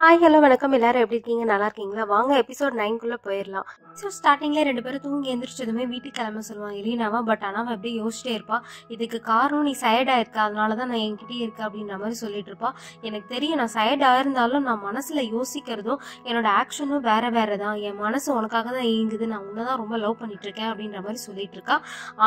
Hi hello வணக்கம் எல்லாரும் எப்படி இருக்கீங்க நல்லா இருக்கீங்களா வாங்க எபிசோட் 9 போயிடலாம். ஸோ ஸ்டார்டிங்ல 2 பேரும் தூங்கி எந்திரிச்சதுமே வீட்டுக்கு கிளம்ப சொல்லுவாங்க எலினாவா. பட் ஆனால் அவன் அப்படியே யோசிச்சிட்டே இருப்பா. இதுக்கு காரணம் நீ சைடாக இருக்க, அதனால தான் நான் என்கிட்டயே இருக்கேன் அப்படின்ற மாதிரி சொல்லிட்டு இருப்பா. எனக்கு தெரியும் நான் சைடாக இருந்தாலும் நான் மனசுல யோசிக்கிறதும் என்னோட ஆக்ஷனும் வேற வேற தான். என் மனசு உனக்காக தான் இயங்குது, நான் உன்னதான் ரொம்ப லவ் பண்ணிட்டு இருக்கேன் அப்படின்ற மாதிரி சொல்லிட்டு இருக்கா.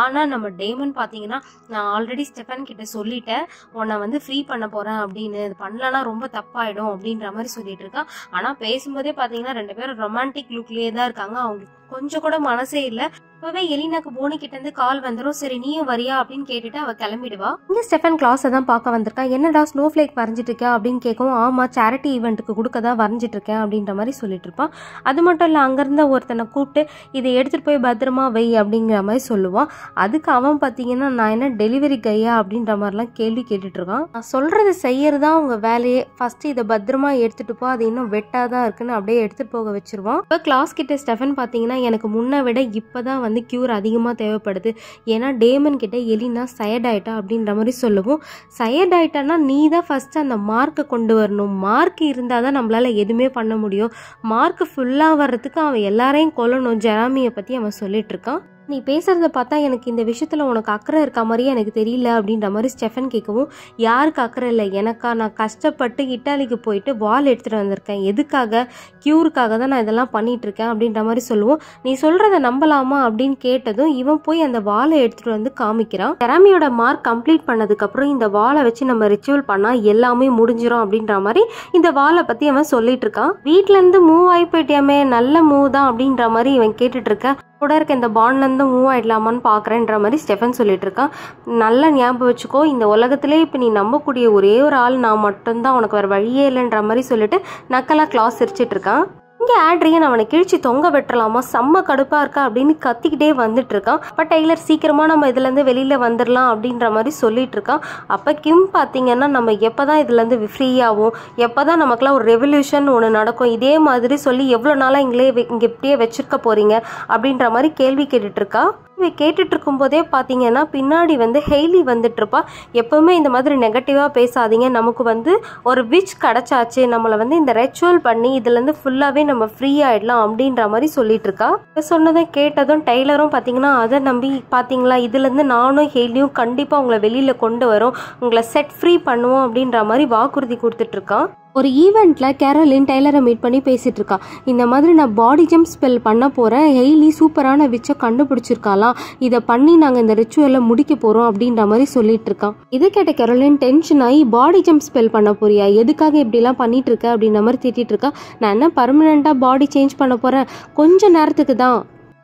ஆனால் நம்ம டேமன் பார்த்தீங்கன்னா நான் ஆல்ரெடி ஸ்டெஃபன் கிட்ட சொல்லிட்டேன் உன்னை ஃப்ரீ பண்ண போறேன் அப்படின்னு, இது பண்ணலன்னா ரொம்ப தப்பாயிடும் அப்படின்ற மாதிரி சொல்லிட்டு இருக்கா. ஆனா பேசும்போதே பாத்தீங்கன்னா 2 பேரும் ரொமான்டிக் லுக்லயே தான் இருக்காங்க. அவங்களுக்கு கொஞ்சம் கூட மனசே இல்ல. இப்பவே எலினாக்கு போனி கிட்ட இருந்து கால் வந்துடும். சரி நீயும் வரியா அப்படின்னு கேட்டுட்டு அவ கிளம்பிடுவா. இங்க ஸ்டெஃபன் கிளாஸை தான் பார்க்க வந்திருக்கா. என்னடா ஸ்னோ ஃபிளேக் வரைஞ்சிட்டு இருக்கா அப்படின்னு கேட்கவும், ஆமா சேரிட்டி ஈவெண்ட்டுக்கு கொடுக்க தான் வரைஞ்சிட்டு இருக்கேன் அப்படின்ற மாதிரி சொல்லிட்டு இருப்பான். அது மட்டும் இல்ல அங்கிருந்த ஒருத்தனை கூப்பிட்டு இதை எடுத்துட்டு போய் பத்திரமா வை அப்படிங்கிற மாதிரி சொல்லுவான். அதுக்கு அவன் பாத்தீங்கன்னா நான் என்ன டெலிவரி கையா அப்படின்ற மாதிரிலாம் கேள்வி கேட்டுட்டு இருக்கான். நான் சொல்றதை செய்யறதா உங்க வேலையே, ஃபர்ஸ்ட் இதை பத்திரமா எடுத்துட்டு போ, அது இன்னும் வெட்டாதான் இருக்குன்னு அப்படியே எடுத்துட்டு போக வச்சிருவான். இப்போ கிளாஸ் கிட்ட ஸ்டெஃபன் பாத்தீங்கன்னா எனக்கு முன்ன விட இப்பதான் கியூர் அதிகமா தேவைப்படுது. ஏன்னா டேமன் கிட்ட எலினா சயர்ட் ஆயிட்டா அப்படின்ற மாதிரி சொல்லுவோம். சயர்ட் ஆயிட்டானா நீ தான் ஃபர்ஸ்ட் அந்த மார்க்கை கொண்டு வரணும். மார்க் இருந்தாதான் நம்மளால எதுவுமே பண்ண முடியும். மார்க் ஃபுல்லா வர்றதுக்கு அவன் எல்லாரையும் கொல்லணும். ஜெராமியை பத்தி அவன் சொல்லிட்டு இருக்கான். நீ பேசுறத பார்த்தா எனக்கு இந்த விஷயத்துல உனக்கு அக்கறை இருக்க மாதிரியே எனக்கு தெரியல அப்படின்ற மாதிரி ஸ்டெஃபன் கேட்கவும், யாருக்கு அக்கறை இல்லை எனக்கா? நான் கஷ்டப்பட்டு இட்டாலிக்கு போயிட்டு வால் எடுத்துட்டு வந்திருக்கேன். எதுக்காக? கியூருக்காக தான் நான் இதெல்லாம் பண்ணிட்டு இருக்கேன் அப்படின்ற மாதிரி சொல்லுவோம். நீ சொல்றத நம்பலாமா அப்படின்னு கேட்டதும் இவன் போய் அந்த வாலை எடுத்துட்டு வந்து காமிக்கிறான். ஜெராமியோட மார்க் கம்ப்ளீட் பண்ணதுக்கு அப்புறம் இந்த வாலை வச்சு நம்ம ரிச்சுவல் பண்ணா எல்லாமே முடிஞ்சிடும் அப்படின்ற மாதிரி இந்த வாலை பத்தி அவன் சொல்லிட்டு இருக்கான். வீட்டுல இருந்து மூவ் ஆகி போயிட்டியாமே, நல்ல மூவ் தான் அப்படின்ற மாதிரி இவன் கேட்டுட்டு இருக்க. கூட இருக்க இந்த பாண்ட்லேருந்து மூவ் ஆகிடலாமான்னு பார்க்குறேன்ற மாதிரி ஸ்டெஃபன் சொல்லிட்டு இருக்கான். நல்லா ஞாபகம் வச்சுக்கோ, இந்த உலகத்திலே இப்போ நீ நம்பக்கூடிய ஒரே ஒரு ஆள் நான் மட்டும்தான், உனக்கு வேறு வழியே இல்லைன்ற மாதிரி சொல்லிட்டு நக்கலாக கிளாஸ் சிரிச்சிட்டு இருக்கான். இங்கே ஆட்ரியன் அவனை கிழிச்சு தொங்க வெட்டலாமா, செம்ம கடுப்பாக இருக்கா அப்படின்னு கத்திக்கிட்டே வந்துட்டு இருக்கான். அப்போ டெய்லர் சீக்கிரமாக நம்ம இதுலேருந்து வெளியில் வந்துடலாம் அப்படின்ற மாதிரி சொல்லிட்டு இருக்கான். அப்போ கிம் பார்த்தீங்கன்னா நம்ம எப்போ தான் இதுலேருந்து ஃப்ரீ ஆகும், எப்போ தான் நமக்குலாம் ஒரு ரெவல்யூஷன் ஒன்று நடக்கும், இதே மாதிரி சொல்லி எவ்வளோ நாளாக இங்கே இப்படியே வச்சிருக்க போகிறீங்க அப்படின்ற மாதிரி கேள்வி கேட்டுட்டு இருக்கா. இவ கேட்டுட்டு இருக்கும் போதே பார்த்தீங்கன்னா பின்னாடி ஹெய்லி வந்துட்டு இருப்பா. எப்பவுமே இந்த மாதிரி நெகட்டிவாக பேசாதீங்க, நமக்கு ஒரு விச் கிடைச்சாச்சு, நம்மளை இந்த ரெச்சுவல் பண்ணி இதுலேருந்து ஃபுல்லாகவே நம்ம ஃப்ரீ ஆயிடலாம் அப்படின்ற மாதிரி சொல்லிட்டு இருக்கா. இப்போ சொன்னதை கேட்டதும் டெய்லரும் பார்த்தீங்கன்னா அதை நம்பி பார்த்தீங்களா, இதுலேருந்து நானும் ஹெய்லியும் கண்டிப்பாக உங்களை வெளியில் கொண்டு வரோம், உங்களை செட் ஃப்ரீ பண்ணுவோம் அப்படின்ற மாதிரி வாக்குறுதி கொடுத்துட்டு இருக்கான். ஒரு ஈவெண்ட்ல கேரோலின் டெய்லரை மீட் பண்ணி பேசிட்டு இருக்கா. இந்த மாதிரி நான் பாடி ஜம்ப் ஸ்பெல் பண்ண போறேன், ஹெய்லி சூப்பரான விச்சை கண்டுபிடிச்சிருக்காலாம், இதை பண்ணி நாங்க இந்த ரிச்சுவலை முடிக்க போறோம் அப்படின்ற மாதிரி சொல்லிட்டு இருக்கான். இதை கேட்ட கேரோலின் டென்ஷன் ஆகி பாடி ஜம்ப் ஸ்பெல் பண்ண போறியா, எதுக்காக இப்படி எல்லாம் பண்ணிட்டு இருக்க அப்படின்ற மாதிரி திட்டிட்டு இருக்கா. நான் என்ன பர்மனண்டா பாடி சேஞ்ச் பண்ண போறேன், கொஞ்ச நேரத்துக்கு தான்,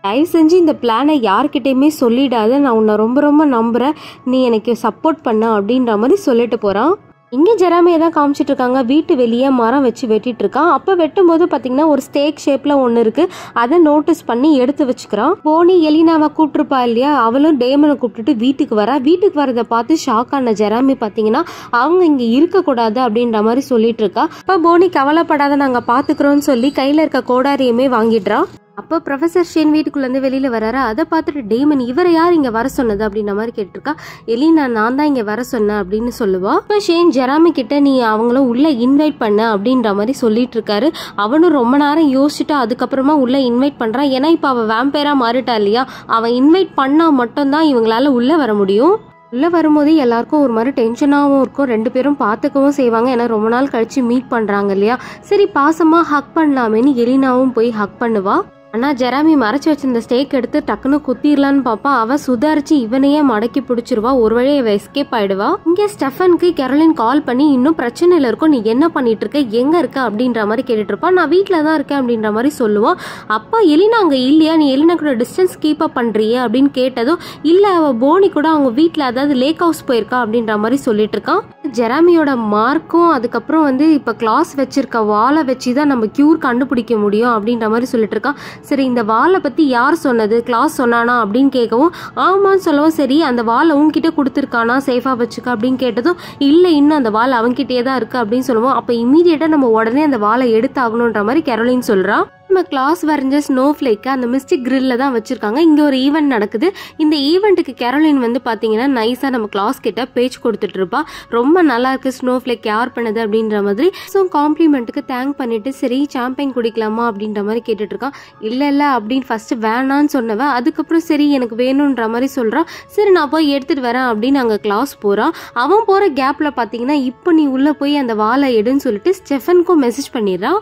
தயவு செஞ்சு இந்த பிளானை யார்கிட்டையுமே சொல்லிடாத, நான் உன்னை ரொம்ப ரொம்ப நம்புறேன், நீ எனக்கு சப்போர்ட் பண்ண அப்படின்ற மாதிரி சொல்லிட்டு போறான். இங்கே ஜெராமியை தான் காமிச்சிட்டு இருக்காங்க. வீட்டு வெளியே மரம் வச்சு வெட்டிட்டு இருக்கான். அப்போ வெட்டும் போது பார்த்தீங்கன்னா ஒரு ஸ்டேக் ஷேப்ல ஒன்று இருக்கு, அதை நோட்டீஸ் பண்ணி எடுத்து வச்சுக்கிறான். போனி எலினாவை கூப்பிட்டுருப்பா இல்லையா, அவளும் டேமனை கூப்பிட்டுட்டு வீட்டுக்கு வரா. வீட்டுக்கு வரதை பார்த்து ஷாக் ஆன ஜெராமி பார்த்தீங்கன்னா அவங்க இங்கே இருக்கக்கூடாது அப்படின்ற மாதிரி சொல்லிட்டு இருக்கா. அப்போ போனி கவலைப்படாத நாங்கள் பார்த்துக்கிறோன்னு சொல்லி கையில் இருக்க கோடாரியுமே வாங்கிடுறா. அப்போ ப்ரொஃபசர் ஷேன் வீட்டுக்குள்ளேருந்து வெளியில் வராரு. அதை பார்த்துட்டு டேமன் இவரை யார் இங்கே வர சொன்னது அப்படின்ற மாதிரி கேட்டிருக்கா. எலினா நான் தான் இங்கே வர சொன்னேன் அப்படின்னு சொல்லுவா. இப்போ ஷேன் ஜெராமி கிட்ட நீ அவங்கள உள்ள இன்வைட் பண்ண அப்படின்ற மாதிரி சொல்லிட்டு இருக்காரு. அவனும் ரொம்ப நேரம் யோசிச்சுட்டு அதுக்கப்புறமா உள்ள இன்வைட் பண்ணுறான். ஏன்னா இப்போ அவள் வேம்பேரா மாறிட்டா இல்லையா, அவன் இன்வைட் பண்ணால் மட்டும்தான் இவங்களால உள்ளே வர முடியும். உள்ளே வரும்போது எல்லாருக்கும் ஒரு மாதிரி டென்ஷனாகவும் இருக்கும். 2 பேரும் பார்த்துக்கவும் செய்வாங்க, ஏன்னா ரொம்ப நாள் கழிச்சு மீட் பண்ணுறாங்க இல்லையா. சரி பாசமாக ஹக் பண்ணலாமேன்னு எலினாவும் போய் ஹக் பண்ணுவா. ஆனால் ஜெராமி மறைச்சி வச்சிருந்த ஸ்டேக் எடுத்து டக்குன்னு குத்திடலான்னு பார்ப்பா. அவ சுதாரிச்சு இவனையே மடக்கி பிடிச்சிருவா. ஒரு வழியை இவ எஸ்கேப் ஆயிடுவா. இங்கே ஸ்டெஃபனுக்கு கேரோலின் கால் பண்ணி இன்னும் பிரச்சனையில் இருக்கும், நீ என்ன பண்ணிட்டு இருக்க, எங்க இருக்க அப்படின்ற மாதிரி கேட்டுட்டு இருப்பா. நான் வீட்டில் தான் இருக்கேன் அப்படின்ற மாதிரி சொல்லுவான். அப்பா எலினா அங்கே இல்லையா, நீ எலினா கூட டிஸ்டன்ஸ் கீப் அப் பண்றியே அப்படின்னு கேட்டதும் இல்லை அவ போனி கூட அவங்க வீட்டில் அதாவது லேக் ஹவுஸ் போயிருக்கா அப்படின்ற மாதிரி சொல்லிட்டு இருக்கான். ஜெராமியோட மார்க்கும் அதுக்கப்புறம் இப்போ கிளாஸ் வச்சிருக்க வாலை வச்சு தான் நம்ம கியூர் கண்டுபிடிக்க முடியும் அப்படின்ற மாதிரி சொல்லிட்டு இருக்கான். சரி இந்த வாலை பத்தி யார் சொன்னது, கிளாஸ் சொன்னானா அப்படின்னு கேட்கவும் ஆமான்னு சொல்லவும், சரி அந்த வாலை உன்கிட்ட கொடுத்துருக்கானா சேஃபா வச்சுக்க அப்படின்னு கேட்டதும் இல்லை இன்னும் அந்த வால் அவன்கிட்டயே தான் இருக்கு அப்படின்னு சொல்லுவோம். அப்போ இமீடியட்டா நம்ம உடனே அந்த வாலை எடுத்தாகணுன்ற மாதிரி கேரோலின் சொல்றா. நம்ம கிளாஸ் வரைஞ்ச ஸ்னோஃப்ளேக்கு அந்த மிஸ்டிக் கிரில்ல தான் வச்சிருக்காங்க. இங்க ஒரு ஈவெண்ட் நடக்குது. இந்த ஈவெண்ட்டுக்கு கேரோலின் வந்து பாத்தீங்கன்னா நைஸா நம்ம கிளாஸ் கிட்ட பேச்சு கொடுத்துட்டு இருப்பா. ரொம்ப நல்லா இருக்கு ஸ்னோஃப்ளேக் யார் பண்ணது அப்படின்ற மாதிரி. ஸோ காம்ப்ளிமெண்ட்டுக்கு தேங்க் பண்ணிட்டு சரி சாம்பியன் குடிக்கலாமா அப்படின்ற மாதிரி கேட்டுட்டு இருக்கான். இல்ல அப்படின்னு ஃபர்ஸ்ட் வேணான்னு சொன்னவ அதுக்கப்புறம் சரி எனக்கு வேணும்ன்ற மாதிரி சொல்றான். சரி நான் போய் எடுத்துட்டு வரேன் அப்படின்னு அங்க கிளாஸ் போறான். அவன் போற கேப்ல பாத்தீங்கன்னா இப்போ நீ உள்ள போய் அந்த வாழை எடுன்னு சொல்லிட்டு ஸ்டெஃபனுக்கும் மெசேஜ் பண்ணிடுறான்.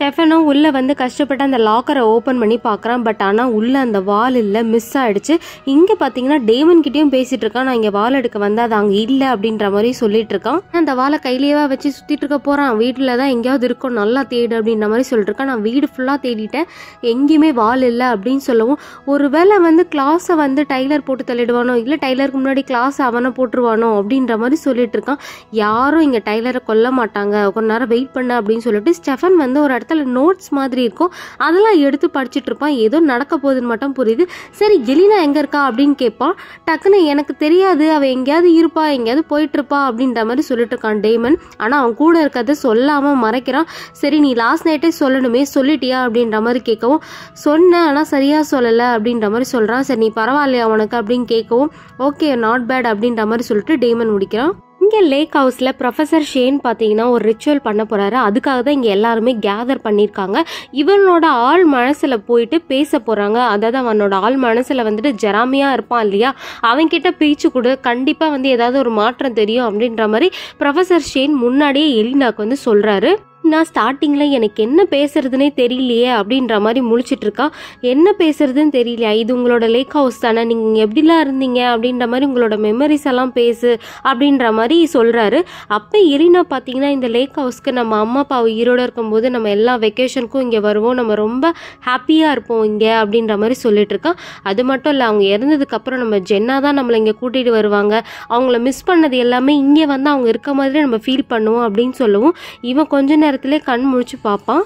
ஸ்டெஃபனும் உள்ளே வந்து கஷ்டப்பட்டு அந்த லாக்கரை ஓப்பன் பண்ணி பார்க்குறான். பட் ஆனால் உள்ளே அந்த வால் இல்லை, மிஸ் ஆகிடுச்சு. இங்கே பார்த்தீங்கன்னா டேமன் கிட்டேயும் பேசிகிட்டு இருக்கான். நான் இங்கே வால் எடுக்க வந்து அது அங்கே இல்லை அப்படின்ற மாதிரி சொல்லிட்டு இருக்கான். அந்த வாழை கையிலேயே வச்சு சுற்றிட்டு இருக்க போகிறான். வீட்டில் தான் எங்கேயாவது இருக்கும் நல்லா தேடு அப்படின்ற மாதிரி சொல்லிட்டு இருக்கான். நான் வீடு ஃபுல்லாக தேடிட்டேன், எங்கேயுமே வால் இல்லை அப்படின்னு சொல்லவும் ஒருவேளை வந்து கிளாஸை வந்து டைலர் போட்டு தள்ளிடுவானோ இல்லை டைலருக்கு முன்னாடி கிளாஸ் அவனை போட்டுருவானோ அப்படின்ற மாதிரி சொல்லிட்டு இருக்கான். யாரும் இங்கே டைலரை கொல்ல மாட்டாங்க, கொஞ்ச நேரம் வெயிட் பண்ண அப்படின்னு சொல்லிட்டு ஸ்டெஃபன் வந்து ஒரு நோட்ஸ் மாதிரி இருக்கும் அதெல்லாம் எடுத்து படிச்சுட்டு இருப்பான். ஏதோ நடக்க போகுதுன்னு மட்டும் புரியுது. சரி எலினா எங்க இருக்கா அப்படின்னு கேட்பான். டக்குன்னு எனக்கு தெரியாது, அவ எங்கேயாவது இருப்பா, எங்கேயாவது போயிட்டு இருப்பா அப்படின்ற மாதிரி சொல்லிட்டு இருக்கான் டேமன். ஆனா அவன் கூட இருக்கிறத சொல்லாம மறைக்கிறான். சரி நீ லாஸ்ட் நைட்டே சொல்லணுமே, சொல்லிட்டியா அப்படின்ற மாதிரி கேட்கவும் சொன்னேன் ஆனா சரியா சொல்லல அப்படின்ற மாதிரி சொல்றான். சரி நீ பரவாயில்லையா உனக்கு அப்படின்னு கேட்கவும் ஓகே நாட் பேட் அப்படின்ற மாதிரி சொல்லிட்டு டேமன் முடிக்கிறான். இங்கே லேக் ஹவுஸில் ப்ரொஃபஸர் ஷேன் பார்த்தீங்கன்னா ஒரு ரிச்சுவல் பண்ண போகிறாரு. அதுக்காக தான் இங்கே எல்லாருமே கேதர் பண்ணியிருக்காங்க. இவனோட ஆள் மனசில் போயிட்டு பேச போகிறாங்க. அதாவது அவனோட ஆள் மனசில் வந்துட்டு ஜெராமியாக இருப்பான் இல்லையா, அவன்கிட்ட பேச்சு கொடு, கண்டிப்பாக வந்து ஏதாவது ஒரு மாற்றம் தெரியும் அப்படின்ற மாதிரி ப்ரொஃபஸர் ஷேன் முன்னாடியே எலினாக்கு வந்து சொல்கிறாரு. நான் ஸ்டார்டிங்கில் எனக்கு என்ன பேசுறதுனே தெரியலையே அப்படின்ற மாதிரி முழிச்சிட்டு இருக்கா. என்ன பேசுறதுன்னு தெரியலையா, இது உங்களோட லேக் ஹவுஸ் தானே, நீங்கள் எப்படிலாம் இருந்தீங்க அப்படின்ற மாதிரி உங்களோட மெமரிஸ் எல்லாம் பேசு அப்படின்ற மாதிரி சொல்கிறாரு. அப்போ எலினா பார்த்தீங்கன்னா இந்த லேக் ஹவுஸ்க்கு நம்ம அம்மா அப்பா உயிரோடு இருக்கும்போது நம்ம எல்லா வெக்கேஷனுக்கும் இங்கே வருவோம், நம்ம ரொம்ப ஹாப்பியாக இருப்போம் இங்கே அப்படின்ற மாதிரி சொல்லிட்டு இருக்கான். அது மட்டும் இல்லை அவங்க இறந்ததுக்கப்புறம் நம்ம ஜென்னா தான் நம்மளை இங்கே கூட்டிகிட்டு வருவாங்க, அவங்கள மிஸ் பண்ணது எல்லாமே இங்கே வந்து அவங்க இருக்க மாதிரி நம்ம ஃபீல் பண்ணுவோம் அப்படின்னு சொல்லவும் இவன் கொஞ்ச நேரம் கண் முழிச்சு பார்ப்பான்.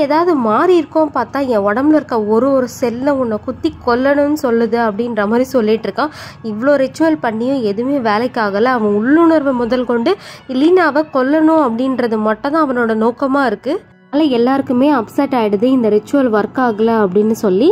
ஏதாவது மாறி இருக்கோம் பார்த்தா என் உடம்புல இருக்க ஒரு செல்லை உன்னை குத்தி கொல்லணும்னு சொல்லுது அப்படின்ற மாதிரி சொல்லிட்டு இருக்கான். இவ்வளோ ரிச்சுவல் பண்ணியும் எதுவுமே வேலைக்கு ஆகலை. அவன் உள்ளுணர்வு முதல் கொண்டு எலினாவை கொல்லணும் அப்படின்றது மட்டும் தான் அவனோட நோக்கமாக இருக்குது. அதனால் எல்லாருக்குமே அப்செட் ஆகிடுது இந்த ரிச்சுவல் ஒர்க் ஆகலை அப்படின்னு சொல்லி.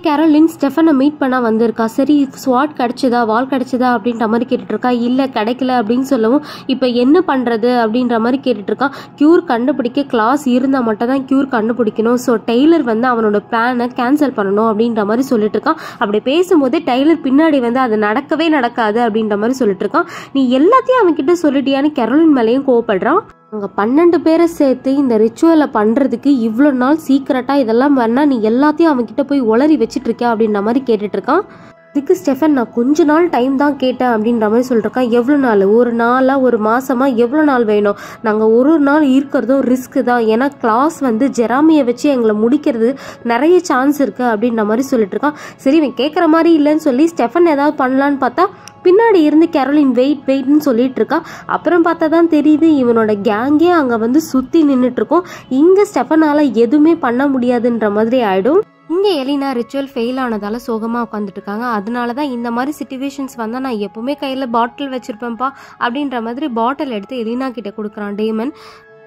கேரோலின் ஸ்டெஃபனை மீட் பண்ண வந்திருக்கா. சரி ஸ்வாட் கிடைச்சதா, வால் கிடைச்சதா அப்படின்ற மாதிரி கேட்டுட்டு இருக்கா. இல்லை கிடைக்கல அப்படின்னு சொல்லவும் இப்போ என்ன பண்ணுறது அப்படின்ற மாதிரி கேட்டுட்டு இருக்கான். க்யூர் கண்டுபிடிக்க கிளாஸ் இருந்தால் மட்டும் தான் க்யூர் கண்டுபிடிக்கணும். ஸோ டெய்லர் வந்து அவனோட பிளானை கேன்சல் பண்ணணும் அப்படின்ற மாதிரி சொல்லிட்டு இருக்கான். அப்படி பேசும்போதே டெய்லர் பின்னாடி வந்து அது நடக்கவே நடக்காது அப்படின்ற மாதிரி சொல்லிட்டு இருக்கான். நீ எல்லாத்தையும் அவன்கிட்ட சொல்லிட்டியான்னு கேரோலின் மேலேயும் கோவப்படுறான். அங்கே 12 பேரை சேர்த்து இந்த ரிச்சுவலை பண்ணுறதுக்கு இவ்வளோ நாள் சீக்கிரட்டாக இதெல்லாம் வேணா நீ எல்லாத்தையும் அவன்கிட்ட போய் உளறி வச்சுட்டு இருக்க அப்படின்ற மாதிரி கேட்டுட்டு இருக்கான். இதுக்கு ஸ்டெஃபன் நான் கொஞ்ச நாள் டைம் தான் கேட்டேன் அப்படின்ற மாதிரி சொல்லிருக்கான். எவ்வளோ நாள், ஒரு நாளா ஒரு மாசமா, எவ்வளோ நாள் வேணும், நாங்கள் ஒரு நாள் இருக்கிறதும் ரிஸ்க்கு தான், ஏன்னா கிளாஸ் வந்து ஜெராமியை வச்சு எங்களை முடிக்கிறது நிறைய சான்ஸ் இருக்குது அப்படின்ற மாதிரி சொல்லிட்டு இருக்கான். சரி இவன் கேட்குற மாதிரி இல்லைன்னு சொல்லி ஸ்டெஃபன் ஏதாவது பண்ணலான்னு பார்த்தா பின்னாடி இருந்து கேரோலின் வெயிட்னு சொல்லிட்டு இருக்கா. அப்புறம் பார்த்தா தான் தெரியுது இவனோட கேங்கே அங்கே வந்து சுற்றி நின்றுட்டு இருக்கோம். இங்கே ஸ்டெஃபனால் எதுவுமே பண்ண முடியாதுன்ற மாதிரி ஆயிடும். இங்கே எலினா ரிச்சுவல் ஃபெயில் ஆனதால சோகமாக உட்காந்துட்டு இருக்காங்க. அதனால தான் இந்த மாதிரி சிச்சுவேஷன்ஸ் வந்தால் நான் எப்பவுமே கையில் பாட்டில் வச்சுருப்பேன்ப்பா அப்படின்ற மாதிரி பாட்டில் எடுத்து எலினா கிட்ட கொடுக்குறான் டேமன்.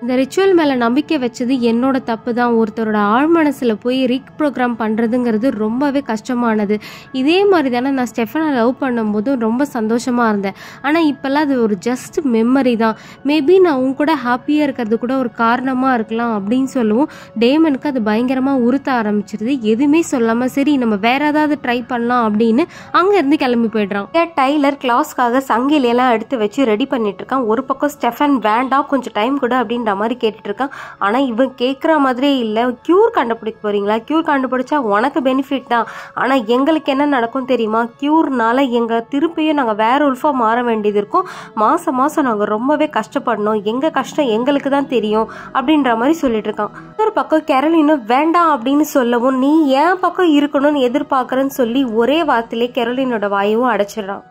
இந்த ரிச்சுவல் மேலே நம்பிக்கை வச்சது என்னோட தப்பு தான். ஒருத்தரோட ஆழ்மனசில் போய் ரீப்ரோக்ராம் பண்ணுறதுங்கிறது ரொம்பவே கஷ்டமானது. இதே மாதிரி தானே நான் ஸ்டெஃபனை லவ் பண்ணும்போது ரொம்ப சந்தோஷமாக இருந்தேன். ஆனால் இப்போல்லாம் அது ஒரு ஜஸ்ட் மெமரி தான். மேபி நான் உங்க கூட ஹாப்பியாக இருக்கிறது கூட ஒரு காரணமாக இருக்கலாம் அப்படின்னு சொல்லுவோம். டேமனுக்கு அது பயங்கரமாக உறுத்த ஆரம்பிச்சிருது. எதுவுமே சொல்லாமல் சரி நம்ம வேற ஏதாவது ட்ரை பண்ணலாம் அப்படின்னு அங்கேருந்து கிளம்பி போய்ட்றான். டைலர் கிளாஸ்க்காக சங்கிலியெல்லாம் எடுத்து வச்சு ரெடி பண்ணிட்டு இருக்கான். ஒரு பக்கம் ஸ்டெஃபன் வேண்டாம் கொஞ்சம் டைம் கூட அப்படின்னு மாதிரி கேட்டுட்டு இருக்கான். ஆனா இவன் கேட்குற மாதிரியே இல்லை. க்யூர் கண்டுபிடிக்க போறீங்களா, க்யூர் கண்டுபிடிச்சா உனக்கு பெனிஃபிட் தான், ஆனா எங்களுக்கு என்ன நடக்கும் தெரியுமா, க்யூர்னால எங்க திருப்பியும் நாங்க வேற உல்ஃபா மாற வேண்டியது இருக்கும், மாசம் மாசம் நாங்க ரொம்பவே கஷ்டப்படணும், எங்க கஷ்டம் எங்களுக்கு தான் தெரியும் அப்படின்ற மாதிரி சொல்லிட்டு இருக்கான். ஒரு பக்கம் கேரோலினும் வேண்டாம் அப்படின்னு சொல்லவும் நீ என் பக்கம் இருக்கணும்னு எதிர்பார்க்கறன்னு சொல்லி ஒரே வார்த்தையிலே கேரோலினோட வாயவும் அடைச்சிடறான்.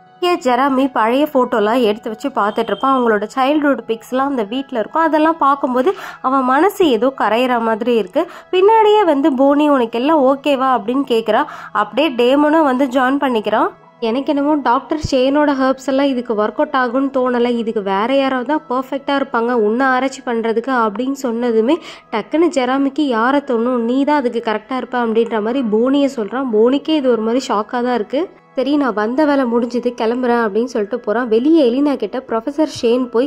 ஜெராமி பழைய ஃபோட்டோலாம் எடுத்து வச்சு பார்த்துட்டு இருப்பான். அவங்களோட சைல்டுஹுட் பிக்ஸ்லாம் அந்த வீட்டில் இருக்கும். அதெல்லாம் பார்க்கும்போது அவன் மனசு ஏதோ கரையிற மாதிரி இருக்கு. பின்னாடியே வந்து போனி உனக்கு எல்லாம் ஓகேவா அப்படின்னு கேட்குறா. அப்படியே டேமனும் வந்து ஜாயின் பண்ணிக்கிறான். எனக்கு என்னமோ டாக்டர் ஷேனோட ஹெர்ப்ஸ் எல்லாம் இதுக்கு ஒர்க் அவுட் ஆகும்னு தோணலை, இதுக்கு வேற யாராவது தான் பர்ஃபெக்டாக இருப்பாங்க உன்னை ஆராய்ச்சி பண்ணுறதுக்கு அப்படின்னு சொன்னதுமே டக்குன்னு ஜெராமிக்கு யாரை தோணும், நீ தான் அதுக்கு கரெக்டாக இருப்ப அப்படின்ற மாதிரி போனியை சொல்கிறான். போனிக்கே இது ஒரு மாதிரி ஷாக்காக தான் இருக்குது. சரி நான் வந்த வேலை முடிஞ்சது கிளம்புறேன் அப்படின்னு சொல்லிட்டு போகிறான். வெளியே எலினா கிட்ட ப்ரொஃபஸர் ஷேன் போய்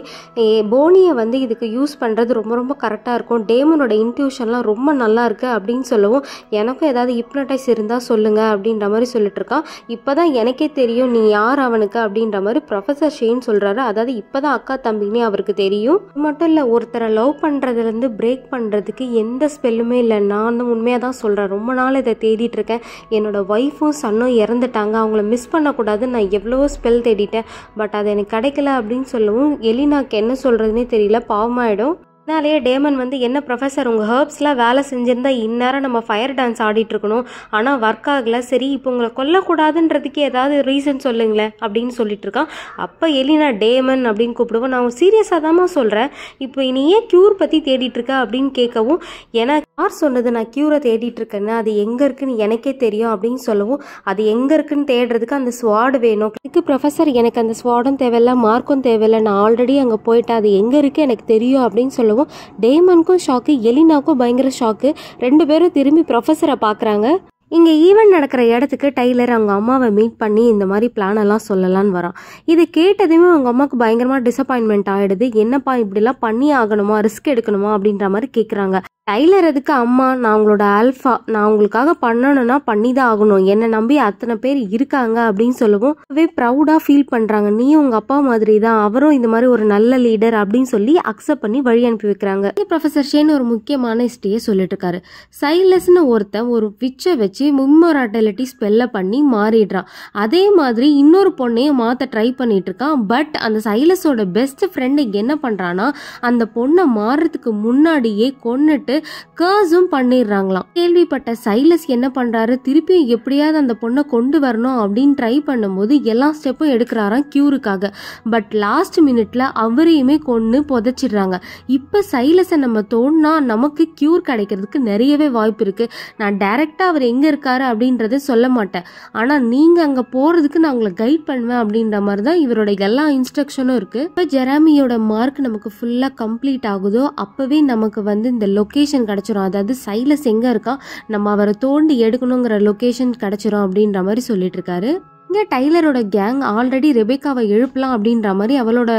போனியை வந்து இதுக்கு யூஸ் பண்ணுறது ரொம்ப ரொம்ப கரெக்டாக இருக்கும், டேமனோட இன்ட்யூஷன்லாம் ரொம்ப நல்லா இருக்குது அப்படின்னு சொல்லவும் எனக்கும் ஏதாவது ஹிப்னடைஸ் இருந்தால் சொல்லுங்கள் அப்படின்ற மாதிரி சொல்லிட்டு இருக்கான். இப்போ தான் எனக்கே தெரியும் நீ யார் அவனுக்கு அப்படின்ற மாதிரி ப்ரொஃபஸர் ஷேன் சொல்கிறாரு. அதாவது இப்போ தான் அக்கா தம்பினே அவருக்கு தெரியும். மட்டும் இல்லை, ஒருத்தரை லவ் பண்ணுறதுலேருந்து பிரேக் பண்ணுறதுக்கு எந்த ஸ்பெல்லுமே இல்லை. நான் உண்மையாக தான் சொல்கிறேன், ரொம்ப நாள் இதை தேடிட்டு இருக்கேன். என்னோடய ஒய்ஃபும் சன்னும் இறந்துட்டாங்க, அவங்க மிஸ் பண்ணக்கூடாது, நான் எவ்வளவோ ஸ்பெல் தேடிட்டேன், பட் அது எனக்கு கிடைக்கல அப்படின்னு சொல்லவும் எலினாக்கு என்ன சொல்கிறதுனே தெரியல, பாவமாயிடும். அதனாலேயே டேமன் வந்து என்ன ப்ரொஃபஸர் உங்கள் ஹெர்ப்ஸ்லாம் வேலை செஞ்சுருந்தா இந்நேரம் நம்ம ஃபயர் டான்ஸ் ஆடிட்டுருக்கணும், ஆனால் ஒர்க் ஆகலை, சரி இப்போ உங்களை கொல்லக்கூடாதுன்றதுக்கு ஏதாவது ரீசன் சொல்லுங்களேன் அப்படின்னு சொல்லிட்டு இருக்கான். அப்போ எலினா டேமன் அப்படின்னு கூப்பிடுவோம். நான் சீரியஸாக தாம்மா சொல்கிறேன், இப்போ நீ ஏன் க்யூர் பற்றி தேடிட்டுருக்க அப்படின்னு கேட்கவும் எனக்கு யார் சொன்னது நான் க்யூரை தேடிட்டு இருக்கேன்னு, அது எங்கே இருக்குன்னு எனக்கே தெரியும் அப்படின்னு சொல்லவும் அது எங்கே இருக்குன்னு தேடுறதுக்கு அந்த ஸ்வாடு வேணும். இதுக்கு ப்ரொஃபஸர் எனக்கு அந்த ஸ்வாடும் தேவையில்லை, மார்க்கும் தேவையில்லை, நான் ஆல்ரெடி அங்கே போயிட்டேன், அது எங்கே இருக்குது எனக்கு தெரியும் அப்படின்னு சொல்லவும் டேமனுக்கும் ஷாக்கு, எலினாக்கும் பயங்கர ஷாக்கு. ரெண்டு பேரும் திரும்பி ப்ரொஃபஸரை பார்க்குறாங்க. இங்கே ஈவெண்ட் நடக்கிற இடத்துக்கு டைலர் அவங்க அம்மாவை மீட் பண்ணி இந்த மாதிரி பிளான் எல்லாம் சொல்லலான்னு வரான். இது கேட்டதுமே அவங்க அம்மாவுக்கு பயங்கரமாக டிசப்பாயின்மெண்ட் ஆகிடுது. என்னப்பா இப்படிலாம் பண்ணி ஆகணுமா, ரிஸ்க் எடுக்கணுமா அப்படின்ற மாதிரி கேட்குறாங்க. டைலர் அதுக்கு அம்மா நான் உங்களோட ஆல்ஃபா, நான் உங்களுக்காக பண்ணணும்னா பண்ணி தான் ஆகணும், என்னை நம்பி அத்தனை பேர் இருக்காங்க அப்படின்னு சொல்லவும் ப்ரௌடாக ஃபீல் பண்ணுறாங்க. நீ உங்கள் அப்பா மாதிரி தான், அவரும் இந்த மாதிரி ஒரு நல்ல லீடர் அப்படின்னு சொல்லி அக்செப்ட் பண்ணி வழி அனுப்பி வைக்கிறாங்க. ப்ரொஃபஸர் ஷேன் ஒரு முக்கியமான ஹிஸ்டரியை சொல்லிட்டு இருக்காரு. சைலஸ்னு ஒருத்தன் ஒரு விச்சை வச்சு இம்மோராட்டிலிட்டி ஸ்பெல்ல பண்ணி மாறிடுறான். அதே மாதிரி இன்னொரு பொண்ணையும் மாற்ற ட்ரை பண்ணிட்டு இருக்கான். பட் அந்த சைலஸோட பெஸ்ட் ஃப்ரெண்டு என்ன பண்ணுறான்னா அந்த பொண்ணை மாறுறதுக்கு முன்னாடியே கொன்னுட்டு கர்ஸும் பண்ணிடுறாங்களாம். கேள்விப்பட்ட சைலஸ் என்ன பண்றாரு, திருப்பியும் எப்படியாவது அந்த பொண்ணை கொண்டு வரணும் அப்படின்னு ட்ரை பண்ணும்போது எல்லா ஸ்டெப்பும் எடுக்கிறாராம் கியூருக்காக. பட் லாஸ்ட் மினிட்ல அவரையுமே கொன்னு புதைச்சிடுறாங்க. இப்ப சைலஸை நம்ம தோணுனா நமக்கு கியூர் கிடைக்கிறதுக்கு நிறையவே வாய்ப்பு இருக்கு. நான் டைரக்டா அவர் எங்க இருக்காரு அப்படின்றத சொல்ல மாட்டேன், ஆனா நீங்க அங்க போறதுக்கு நான் உங்களை கைட் பண்ணுவேன் அப்படின்ற மாதிரி தான் இவரோட எல்லா இன்ஸ்ட்ரக்ஷனும் இருக்கு. இப்ப ஜெராமியோட மார்க் நமக்கு ஃபுல்லா கம்ப்ளீட் ஆகுதோ அப்பவே நமக்கு வந்து இந்த லொகேஷன் கிடைச்சிரும். அதாவது சைலஸ் எங்க இருக்கா, நம்ம அவரை தோண்டி எடுக்கணுங்கிற லொகேஷன் கிடைச்சிரும் அப்படின்ற மாதிரி சொல்லிட்டு இருக்காரு. இங்கே டைலரோட கேங் ஆல்ரெடி ரெபேக்காவை எழுப்பலாம் அப்படின்ற மாதிரி அவளோட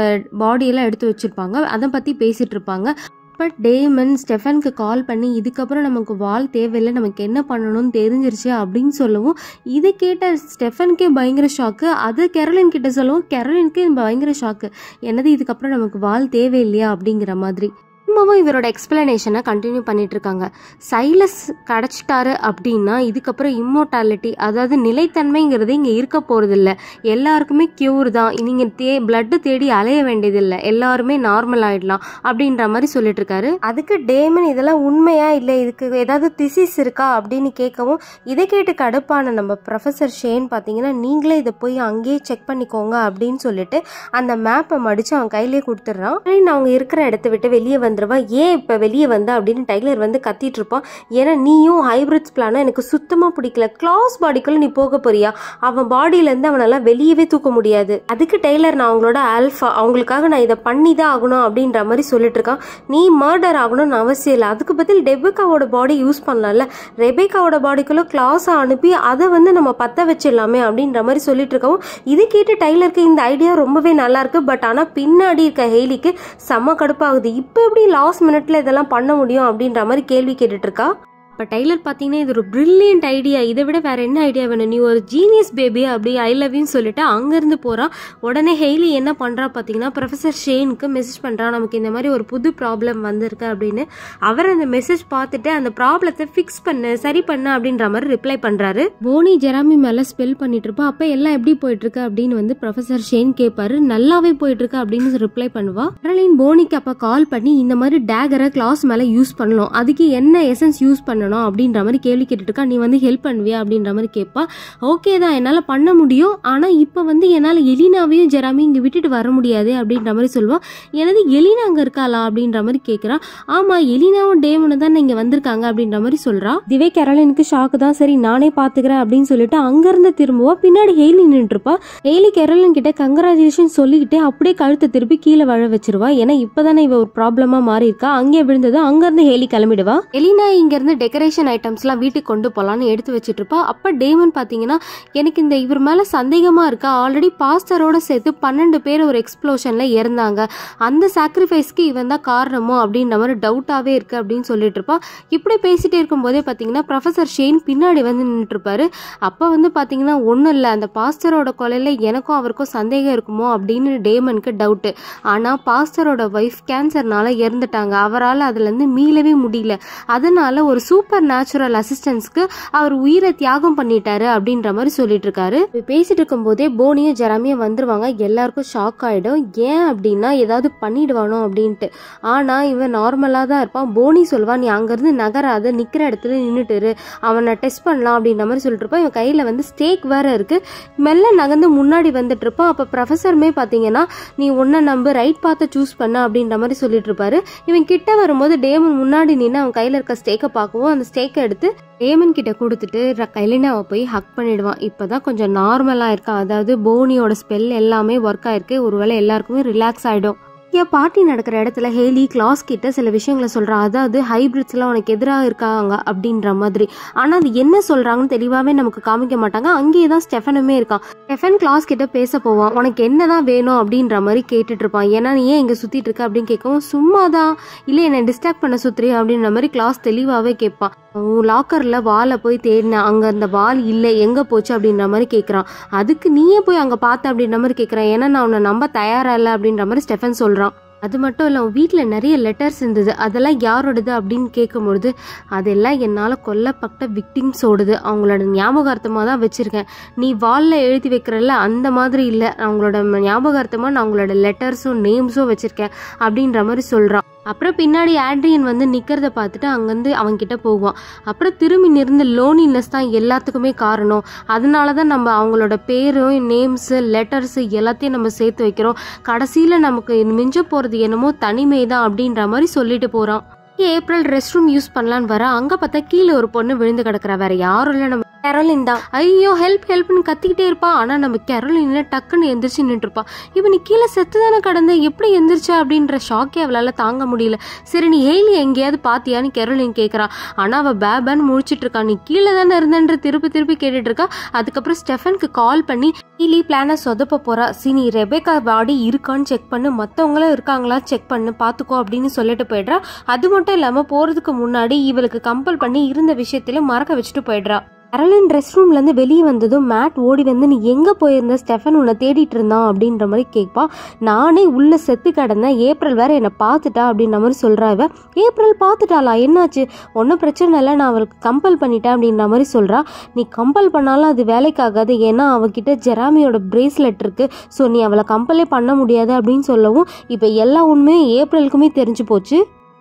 பாடியெல்லாம் எடுத்து வச்சிருப்பாங்க, அதை பற்றி பேசிட்டு இருப்பாங்க. பட் டேமன் ஸ்டெஃபனுக்கு கால் பண்ணி இதுக்கப்புறம் நமக்கு வால் தேவையில்லை, நமக்கு என்ன பண்ணணும்னு தெரிஞ்சிருச்சு அப்படின்னு சொல்லவும் இதை கேட்ட ஸ்டெஃபனுக்கே பயங்கர ஷாக்கு. அது கெரோலின் கிட்ட சொல்லவும் கெரோலினுக்கு பயங்கர ஷாக்கு, என்னது இதுக்கப்புறம் நமக்கு வால் தேவையில்லையா அப்படிங்கிற மாதிரி. திரும்பவும் இவரோட எக்ஸ்பிளனேஷனை கண்டினியூ பண்ணிட்டு இருக்காங்க. சைலஸ் கிடைச்சிட்டாரு அப்படின்னா இதுக்கப்புறம் இம்மோர்டாலிட்டி, அதாவது நிலைத்தன்மைங்கிறது இங்கே இருக்க போறது இல்லை, எல்லாருக்குமே கியூர் தான், நீங்க பிளட் தேடி அலைய வேண்டியதில்லை, எல்லாருமே நார்மல் ஆயிடலாம் அப்படின்ற மாதிரி சொல்லிட்டு இருக்காரு. அதுக்கு டேமன் இதெல்லாம் உண்மையா இல்லை, இதுக்கு ஏதாவது டிசீஸ் இருக்கா அப்படின்னு கேட்கவும் இதை கேட்டு கடுப்பான நம்ம ப்ரொஃபஸர் ஷேன் பார்த்தீங்கன்னா நீங்களே இதை போய் அங்கேயே செக் பண்ணிக்கோங்க அப்படின்னு சொல்லிட்டு அந்த மேப்பை மடிச்சு அவன் கையிலேயே கொடுத்துட்றான். அவங்க இருக்கிற இடத்த விட்டு வெளியே வந்து ஏன் இப்போ வெளியே வந்தா அப்படின்னு டைலர் வந்து கத்திட்டு இருப்பான். ஏன்னா நீயும் ஹைபிரிட்ஸ் பிளானா எனக்கு சுத்தமாக பிடிக்கல, கிளாஸ் பாடிக்குள்ள நீ போக போறியா, அவன் பாடியிலேருந்து அவனெல்லாம் வெளியவே தூக்க முடியாது. அதுக்கு டெய்லர் நான் அவங்களோட ஆல்ஃபா, அவங்களுக்காக நான் இதை பண்ணி தான் ஆகணும் அப்படின்ற மாதிரி சொல்லிட்டு இருக்கான். நீ மர்டர் ஆகணும்னு அவசியம் இல்லை, அதுக்கு பதில் ரெபேக்காவோட பாடி யூஸ் பண்ணலாம்ல, ரெபேக்காவோட பாடிக்குள்ள கிளாஸை அனுப்பி அதை வந்து நம்ம பற்ற வச்சிடலாமே அப்படின்ற மாதிரி சொல்லிட்டு இருக்கவும் இது கேட்டு டைலருக்கு இந்த ஐடியா ரொம்பவே நல்லா இருக்கு. பட் ஆனால் பின்னாடி இருக்க ஹெய்லிக்கு செம்ம கடுப்பாகுது. இப்போ எப்படி லாஸ்ட் மினிட்ல இதெல்லாம் பண்ண முடியும் அப்படின்ற மாதிரி கேள்வி கேட்டுட்டு இருக்கா. இப்போ டைலர் பார்த்தீங்கன்னா இது ஒரு பிரில்லியன்ட் ஐடியா, இதை விட வேற என்ன ஐடியா வேணும், நீ ஒரு ஜீனியஸ் பேபி அப்படி ஐ லவ் யூன்னு சொல்லிட்டு அங்கேருந்து போகிறான். உடனே ஹெய்லி என்ன பண்ணுறா பார்த்தீங்கன்னா ப்ரொஃபஸர் ஷேனுக்கு மெசேஜ் பண்ணுறான், நமக்கு இந்த மாதிரி ஒரு புது ப்ராப்ளம் வந்திருக்கு அப்படின்னு. அவர் அந்த மெசேஜ் பார்த்துட்டு அந்த ப்ராப்ளத்தை ஃபிக்ஸ் பண்ணு, சரி பண்ணு அப்படின்ற மாதிரி ரிப்ளை பண்ணுறாரு. போனி ஜெராமி மேலே ஸ்பெல் பண்ணிட்டு இருப்பா. அப்போ எல்லாம் எப்படி போயிட்டு இருக்கு அப்படின்னு வந்து ப்ரொஃபஸர் ஷேன் கேட்பாரு. நல்லாவே போயிட்டு இருக்கு அப்படின்னு ரிப்ளை பண்ணுவா. கரோலின் போனிக்கு அப்போ கால் பண்ணி இந்த மாதிரி டேகரை கிளாஸ் மேலே யூஸ் பண்ணலாம், அதுக்கு என்ன எசன்ஸ் யூஸ் பண்ண பண்ணணும் அப்படின்ற மாதிரி கேள்வி கேட்டுட்டு இருக்கா. நீ வந்து ஹெல்ப் பண்ணுவியா அப்படின்ற மாதிரி கேட்பா. ஓகே தான், என்னால் பண்ண முடியும், ஆனால் இப்போ வந்து என்னால் எலினாவையும் ஜெராமியும் இங்கே விட்டுட்டு வர முடியாது அப்படின்ற மாதிரி சொல்லுவான். எனது எலினா அங்கே இருக்காளா அப்படின்ற மாதிரி கேட்குறான். ஆமாம், எலினாவும் டேமனும் தான் இங்கே வந்திருக்காங்க அப்படின்ற மாதிரி சொல்கிறா. இதுவே கேரோலினுக்கு ஷாக்கு தான். சரி நானே பார்த்துக்கிறேன் அப்படின்னு சொல்லிட்டு அங்கேருந்து திரும்புவா. பின்னாடி ஹெய்லி நின்றுருப்பா. ஹெய்லி கேரோலின் கிட்ட கங்க்ராச்சுலேஷன் சொல்லிக்கிட்டு அப்படியே கழுத்தை திருப்பி கீழே வழ வச்சிருவா. ஏன்னா இப்போதானே இவ ஒரு ப்ராப்ளமாக மாறி இருக்கா. அங்கே விழுந்தது. அங்கேருந்து ஹெய்லி கிளம்பிடுவா. எலினா இங்கேருந்து டெக்கரேஷன் ஐட்டம்ஸ்லாம் வீட்டுக்கு கொண்டு போகலான்னு எடுத்து வச்சுட்டு இருப்பா. அப்போ டேமன் பார்த்தீங்கன்னா எனக்கு இந்த இவர் மேலே சந்தேகமாக இருக்கா. ஆல்ரெடி பாஸ்டரோட சேர்த்து 12 பேர் ஒரு எக்ஸ்ப்ளோஷனில் இறந்தாங்க. அந்த சாக்ரிஃபைஸ்க்கு இவன் தான் காரணமோ அப்படின்ற மாதிரி டவுட்டாகவே இருக்குது அப்படின்னு சொல்லிட்டு இருப்பா. இப்படி பேசிகிட்டே இருக்கும்போதே பார்த்தீங்கன்னா ப்ரொஃபஸர் ஷெயின் பின்னாடி வந்து நின்றுட்டுருப்பாரு. அப்போ வந்து பார்த்தீங்கன்னா ஒன்றும் இல்லை, அந்த பாஸ்டரோட கொலையில் எனக்கும் அவருக்கும் சந்தேகம் இருக்குமோ அப்படின்னு டேமனுக்கு டவுட்டு. ஆனால் பாஸ்டரோட ஒய்ஃப் கேன்சர்னால இறந்துட்டாங்க. அவரால் அதுலேருந்து மீளவே முடியல. அதனால ஒரு சூப்பர் நேச்சுரல் அசிஸ்டன்ஸ்க்கு அவர் உயிரை தியாகம் பண்ணிட்டாரு அப்படின்ற மாதிரி சொல்லிட்டு இருக்காரு. பேசிட்டு இருக்கும் போதே போனியும் ஜெராமியும் வந்துருவாங்க. எல்லாருக்கும் ஷாக் ஆயிடும். ஏன் அப்படின்னா ஏதாவது பண்ணிடுவானோ அப்படின்ட்டு. ஆனா இவன் நார்மலா தான் இருப்பான். போனி சொல்வான், நீ அங்கிருந்து நகராத, நிக்கிற இடத்துல நின்றுட்டு அவனை டெஸ்ட் பண்ணலாம் அப்படின்ற மாதிரி சொல்லிட்டு இருப்பான். இவன் கையில வந்து ஸ்டேக் வேற இருக்கு. மெல்ல நகர்ந்து முன்னாடி வந்துட்டு இருப்பான். அப்ப ப்ரொஃபஸருமே பாத்தீங்கன்னா நீ உன்னை நம்ப ரைட் பார்த்து சூஸ் பண்ண அப்படின்ற மாதிரி சொல்லிட்டு இருப்பாரு. இவன் கிட்ட வரும்போது டேமன் முன்னாடி நின்று அவன் கையில இருக்க ஸ்டேக்கை பார்க்கவும் அந்த ஸ்டேக்கை எடுத்து டேமன் கிட்ட கொடுத்துட்டு எலினாவை போய் ஹக் பண்ணிடுவான். இப்போதான் கொஞ்சம் நார்மலாக இருக்கான். அதாவது போனியோட ஸ்பெல் எல்லாமே ஒர்க் ஆயிருக்கு. ஒருவேளை எல்லாருக்குமே ரிலாக்ஸ் ஆகிடும். பார்ட்டி நடக்கிற இடத்துல ஹேலி கிளாஸ் கிட்ட சில விஷயங்களை சொல்றா. அதாவது ஹைபிரிட்ஸ்லாம் உனக்கு எதிராக இருக்காங்க அப்படின்ற மாதிரி. ஆனா அது என்ன சொல்றாங்கன்னு தெளிவாவே நமக்கு காமிக்க மாட்டாங்க. அங்கேயே தான் ஸ்டெஃபனுமே இருக்கான். ஸ்டெஃபன் கிளாஸ் கிட்ட பேச போவான். உனக்கு என்னதான் வேணும் அப்படின்ற மாதிரி கேட்டுட்டு இருப்பான். ஏன்னா நீ ஏன் இங்க சுத்திட்டு இருக்க அப்படின்னு கேட்கவும், சும்மாதான், இல்ல என்னை டிஸ்ட்ராக்ட் பண்ண சுத்துறியா அப்படின்ற மாதிரி கிளாஸ் தெளிவாவே கேட்பான். லாக்கர்ல வாலை போய் தேடினேன், அங்க அந்த வால் இல்லை, எங்க போச்சு அப்படின்ற மாதிரி கேட்கறான். அதுக்கு நீயே போய் அங்க பார்த்த அப்படின்ற மாதிரி கேட்கறான். ஏன்னா நான் உன்னை நம்ப தயாரா இல்லை அப்படின்ற மாதிரி ஸ்டெஃபன் சொல்றான். அது மட்டும் இல்லை, உன் வீட்டில் நிறைய லெட்டர்ஸ் இருந்தது, அதெல்லாம் யாரோடது அப்படின்னு கேட்கும்பொழுது அதெல்லாம் என்னால் கொல்லப்பட்ட விக்டிம்ஸோடது, அவங்களோட ஞாபகார்த்தமாக தான் வச்சுருக்கேன். நீ வாலில் எழுதி வைக்கிறல்ல அந்த மாதிரி இல்லை, அவங்களோட ஞாபகார்த்தமாக நான் அவங்களோட லெட்டர்ஸும் நேம்ஸும் வச்சுருக்கேன் அப்படின்ற மாதிரி சொல்கிறான். அப்புறம் பின்னாடி ஆட்ரியன் வந்து நிற்கிறத பார்த்துட்டு அங்கேருந்து அவன்கிட்ட போவான். அப்புறம் திரும்பி நிறுந்த லோனினஸ் தான் எல்லாத்துக்குமே காரணம், அதனால தான் நம்ம அவங்களோட பேரும் நேம்ஸு லெட்டர்ஸு எல்லாத்தையும் நம்ம சேர்த்து வைக்கிறோம். கடைசியில் நமக்கு மிஞ்ச போகிறது என்னமோ தனிமை தான் அப்படின்ற மாதிரி சொல்லிட்டு போகிறான். ஏப்ரல் ரெஸ்ட் ரூம் யூஸ் பண்ணலான்னு வர அங்கே பார்த்தா கீழே ஒரு பொண்ணு விழுந்து கிடக்குறா. வேற யாரும் இல்லை, நம்ம கேரோலின் தான். ஐயோ ஹெல்ப் ஹெல்ப்னு கத்திக்கிட்டே இருப்பா. ஆனால் நம்ம கேரோலின் டக்குன்னு எந்திரிச்சு நின்றுருப்பா. இப்போ நீ கீழே செத்து தானே கடந்த, எப்படி எந்திரிச்சா அப்படின்ற ஷாக்கே அவளால் தாங்க முடியல. சரி நீ ஹெய்லி எங்கேயாவது பாத்தியான்னு கேரோலின் கேட்குறா. ஆனால் அவள் பேபான்னு முழிச்சிட்டு இருக்கா. நீ கீழே தானே இருந்தன்ற திருப்பி திருப்பி கேட்டுட்டு இருக்கா. அதுக்கப்புறம் ஸ்டெஃபனுக்கு கால் பண்ணி ஹெய்லி பிளானை சொதப்ப போறா. நீ ரெபேக்கா பாடி இருக்கான்னு செக் பண்ணு, மற்றவங்களும் இருக்காங்களா செக் பண்ணு, பார்த்துக்கோ அப்படின்னு சொல்லிட்டு போயிடுறா. அது மட்டும் இல்லாமல் போகிறதுக்கு முன்னாடி இவளுக்கு கம்பல் பண்ணி இருந்த விஷயத்தில மறக்க வச்சுட்டு போயிடுறா. கேரோலின் ரெஸ்ட் ரூம்லேருந்து வெளியே வந்ததும் மேட் ஓடி வந்து நீ எங்கே போயிருந்த, ஸ்டெஃபன் உன்னை தேடிட்டு இருந்தான் அப்படின்ற மாதிரி கேட்பா. நானே உள்ள செத்து கிடந்தேன், ஏப்ரல் வேற என்னை பார்த்துட்டா அப்படின்ற மாதிரி சொல்கிறா. இவ ஏப்ரல் பார்த்துட்டாளா, என்னாச்சு, ஒன்றும் பிரச்சனை இல்லை, நான் அவளுக்கு கம்பல் பண்ணிட்டேன் அப்படின்ற மாதிரி சொல்கிறா. நீ கம்பல் பண்ணாலும் அது வேலைக்காகாது, ஏன்னா அவகிட்ட ஜெராமியோட பிரேஸ்லெட் இருக்கு, ஸோ நீ அவளை கம்பலே பண்ண முடியாது அப்படின்னு சொல்லவும் இப்போ எல்லா உண்மையும் ஏப்ரலுக்குமே தெரிஞ்சு போச்சு.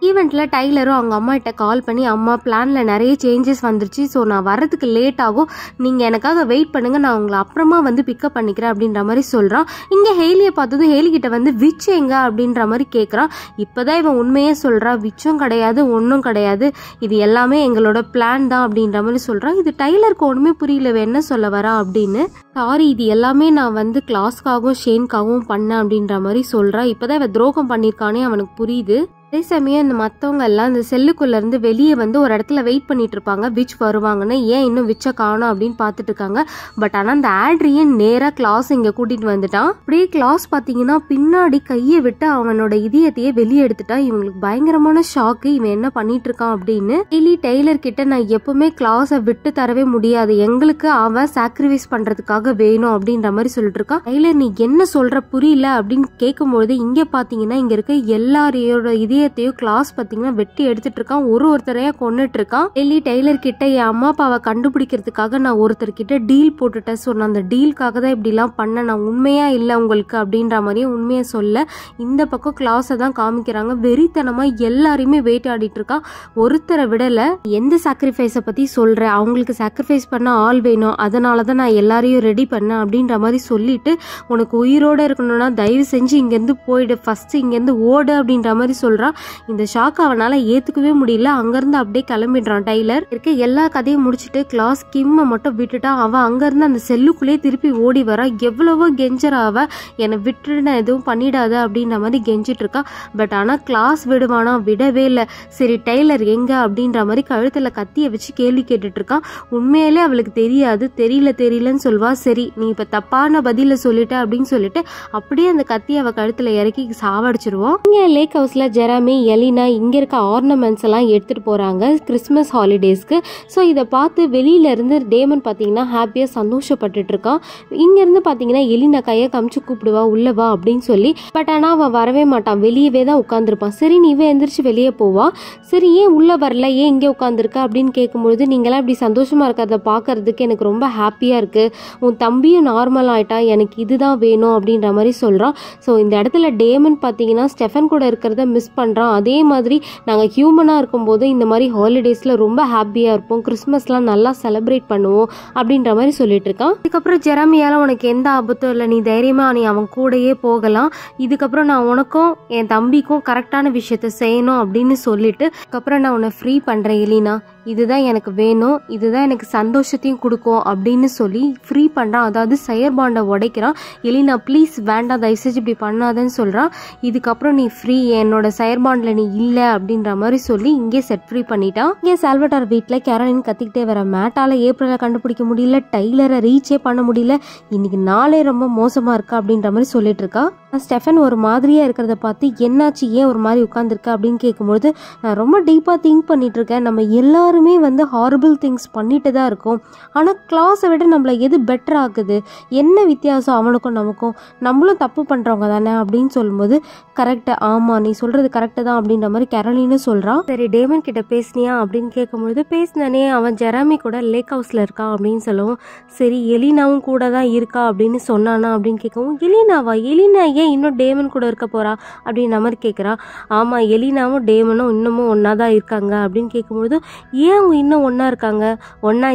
ஈவெண்ட்டில் டைலரும் அவங்க அம்மா கிட்ட கால் பண்ணி, அம்மா பிளானில் நிறைய சேஞ்சஸ் வந்துருச்சு, ஸோ நான் வர்றதுக்கு லேட் ஆகும், நீங்கள் எனக்காக வெயிட் பண்ணுங்கள், நான் உங்களை அப்புறமா வந்து பிக்கப் பண்ணிக்கிறேன் அப்படின்ற மாதிரி சொல்கிறான். இங்கே ஹெய்லியை பார்த்ததும் ஹெய்லிக்கிட்ட வந்து விச் எங்க அப்படின்ற மாதிரி கேட்குறான். இப்போ தான் இவன் உண்மையே சொல்கிறா. விச்சும் கிடையாது, ஒன்றும் கிடையாது, இது எல்லாமே எங்களோட பிளான் தான் அப்படின்ற மாதிரி சொல்கிறான். இது டைலருக்கு ஒன்றுமே புரியல என்ன சொல்ல வரா அப்படின்னு. சாரி, இது எல்லாமே நான் வந்து கிளாஸ்க்காகவும் ஷேன்காகவும் பண்ணேன் அப்படின்ற மாதிரி சொல்கிறான். இப்போ தான் இவன் துரோகம் பண்ணியிருக்கானே அவனுக்கு புரியுது. அதே சமயம் இந்த மற்றவங்க எல்லாம் இந்த செல்லுக்குள்ளேருந்து வெளியே வந்து ஒரு இடத்துல வெயிட் பண்ணிட்டு இருப்பாங்க, விச் வருவாங்கன்னு. ஏன் இன்னும் விச்சை காணும் அப்படின்னு பார்த்துட்டு இருக்காங்க. பட் ஆனால் அந்த ஆட்ரியன் நேராக கிளாஸ் இங்கே கூட்டிகிட்டு வந்துட்டான். அப்படியே கிளாஸ் பார்த்தீங்கன்னா பின்னாடி கையை விட்டு அவனோட இதயத்தையே வெளியே எடுத்துட்டான். இவங்களுக்கு பயங்கரமான ஷாக்கு, இவன் என்ன பண்ணிட்டு இருக்கான் அப்படின்னு. டெய்லி டெய்லர் கிட்ட நான் எப்பவுமே கிளாஸை விட்டு தரவே முடியாது, எங்களுக்கு அவன் சாக்ரிஃபைஸ் பண்ணுறதுக்காக வேணும் அப்படின்ற மாதிரி சொல்லிட்டு இருக்கான். டெய்லர் நீ என்ன சொல்கிற புரியல அப்படின்னு கேட்கும்பொழுது இங்கே பார்த்தீங்கன்னா இங்கே இருக்க எல்லாரையோட இதய இதயத்தையும் கிளாஸ் பார்த்தீங்கன்னா வெட்டி எடுத்துட்டு இருக்கான். ஒருத்தரையா கொண்டுட்டு இருக்கான். டெய்லி டெய்லர் கிட்ட என் அம்மா அப்பாவை கண்டுபிடிக்கிறதுக்காக நான் ஒருத்தர்கிட்ட டீல் போட்டுட்டேன். ஸோ நான் அந்த டீலுக்காக தான் இப்படிலாம் பண்ணேன், நான் உண்மையா இல்லை உங்களுக்கு அப்படின்ற மாதிரியே உண்மையை சொல்ல இந்த பக்கம் கிளாஸை தான் காமிக்கிறாங்க. வெறித்தனமா எல்லாரையுமே வேட்டையாடிட்டு இருக்கான். ஒருத்தரை விடலை. எந்த சாக்ரிஃபைஸை பற்றி சொல்கிறேன், அவங்களுக்கு சாக்ரிஃபைஸ் பண்ண ஆள் வேணும், அதனால தான் நான் எல்லாரையும் ரெடி பண்ணேன் அப்படின்ற மாதிரி சொல்லிட்டு உனக்கு உயிரோடு இருக்கணும்னா தயவு செஞ்சு இங்கேருந்து போயிடு, ஃபஸ்ட்டு இங்கேருந்து ஓடு அப்படின்ற மாதிரி சொல்கிறான். இந்த ஷாக் அவனால் ஏற்றுக்கவே முடியல. அங்கேருந்து அப்படியே கிளம்பிடுறான். டைலர் இருக்க எல்லா கதையும் முடிச்சுட்டு கிளாஸ் கிம்மை மட்டும் விட்டுட்டான். அவன் அங்கேருந்து அந்த செல்லுக்குள்ளேயே திருப்பி ஓடி வரா. எவ்வளவோ கெஞ்சராவ என்னை விட்டுன்னு எதுவும் பண்ணிடாத அப்படின்ற மாதிரி கெஞ்சிட்டு இருக்கா. பட் ஆனால் கிளாஸ் விடுவானா, விடவே இல்லை. சரி டெய்லர் எங்க அப்படின்ற மாதிரி கழுத்தில் கத்தியை வச்சு கேள்வி கேட்டுட்டு இருக்கான். உண்மையிலே அவளுக்கு தெரியாது, தெரியலன்னு சொல்வா. சரி நீ இப்போ தப்பான பதில சொல்லிட்ட அப்படின்னு சொல்லிட்டு அப்படியே அந்த கத்தியை அவ கழுத்தில் இறக்கி சாவடிச்சிருவோம். இங்கே லேக் ஹவுஸில் ஜெராமி எலினா இங்கே இருக்க ஆர்னமெண்ட்ஸ் எல்லாம் எடுத்துகிட்டு போகிறாங்க கிறிஸ்மஸ் ஹாலிடேஸ்க்கு. ஸோ இதை பார்த்து வெளியிலேருந்து டேமன் பார்த்தீங்கன்னா ஹாப்பியாக சந்தோஷப்பட்டுட்டு இருக்கான். இங்கேருந்து பார்த்தீங்கன்னா எலினா கையை காமிச்சு கூப்பிடுவா உள்ளவா அப்படின்னு சொல்லி. பட் ஆனால் அவன் வரவே மாட்டான், வெளியவே தான் உட்காந்துருப்பான். சரி நீ இவன் எந்திரிச்சு வெளியே போவா. சரி ஏன் உள்ளே வரல, ஏன் இங்கே உட்காந்துருக்க அப்படின்னு கேட்கும்பொழுது நீங்களாம் இப்படி சந்தோஷமாக இருக்கிறத பார்க்கறதுக்கு எனக்கு ரொம்ப ஹாப்பியாக இருக்குது, உன் தம்பியும் நார்மல் ஆகிட்டான், எனக்கு இதுதான் வேணும் அப்படின்ற மாதிரி சொல்கிறான். ஸோ இந்த இடத்துல டேமன் பார்த்தீங்கன்னா ஸ்டெஃபன் கூட இருக்கிறத மிஸ் பண்ணுறான். அதே மாதிரி நாங்கள் ஹியூமனாக இருக்கும்போது இந்த மாதிரி ஹாலிடேஸில் ரொம்ப ஹாப்பியாக இருப்போம், கிறிஸ்மஸ்லாம் நல்லா செலிப்ரேட் பண்ணுவோம் அப்படின்ற மாதிரி சொல்லிட்டு இருக்கான். இதுக்கப்புறம் ஜெரமியால உனக்கு எந்த ஆபத்தும் இல்லை, நீ தைரியமாக நீ அவன் கூடயே போகலாம், இதுக்கப்புறம் நான் உனக்கும் என் தம்பிக்கும் கரெக்டான விஷயத்த செய்யணும் அப்படின்னு சொல்லிட்டு அதுக்கப்புறம் நான் உன்னை ஃப்ரீ பண்ணுறேன் எலினா, இதுதான் எனக்கு வேணும், இதுதான் எனக்கு சந்தோஷத்தையும் கொடுக்கும் அப்படின்னு சொல்லி ஃப்ரீ பண்ணுறான். அதாவது செயர் பாண்டை உடைக்கிறான். எலினா ப்ளீஸ் வேண்டாம், தயவுசெஞ்சு இப்படி பண்ணாதன்னு சொல்கிறான். இதுக்கப்புறம் நீ ஃப்ரீ, என்னோட செயர் பாண்டில் நீ இல்லை அப்படின்ற மாதிரி சொல்லி இங்கே செட் ஃப்ரீ பண்ணிட்டான். இங்கே சால்வட்டார் வீட்டில் கேரோலின் கத்திக்கிட்டே வர மேட்டால் ஏப்ரலை கண்டுபிடிக்க முடியல, டைலரை ரீச்சே பண்ண முடியல, இன்னைக்கு நாளே ரொம்ப மோசமாக இருக்கா அப்படின்ற மாதிரி சொல்லிட்டு இருக்கா. ஸ்டெஃபன் ஒரு மாதிரியாக இருக்கிறத பார்த்து என்னாச்சு, ஏன் ஒரு மாதிரி உட்காந்துருக்க அப்படின்னு கேட்கும்போது நான் ரொம்ப டீப்பாக திங்க் பண்ணிட்டு இருக்கேன், நம்ம எல்லாருமே வந்து ஹாரிபிள் திங்ஸ் பண்ணிட்டு தான் இருக்கோம், ஆனால் கிளாஸை விட நம்மளை எது பெட்டர் ஆகுது, என்ன வித்தியாசம் அவனுக்கும் நமக்கும், நம்மளும் தப்பு பண்ணுறவங்க தானே அப்படின்னு சொல்லும்போது கரெக்டு, ஆமாம் நீ சொல்கிறது கரெக்டு தான் அப்படின்ற மாதிரி கேரோலினும் சொல்கிறான். சரி டேமன் கிட்ட பேசினியா அப்படின்னு கேட்கும்பொழுது பேசினானே, அவன் ஜெராமி கூட லேக் ஹவுஸில் இருக்கான் அப்படின்னு சொல்லவும் சரி எலினாவும் கூட தான் இருக்கா அப்படின்னு சொன்னானா அப்படின்னு கேட்கவும் எலினாவா, எலினா ஏன் இன்னும் டேமன் கூட இருக்க போறா அப்படின்ற மாதிரி கேட்குறா. ஆமாம் எலினாவும் டேமனும் இன்னமும் ஒன்றா தான் இருக்காங்க அப்படின்னு கேட்கும்பொழுது ஏன் அவங்க இன்னும் ஒன்றா இருக்காங்க, ஒன்றா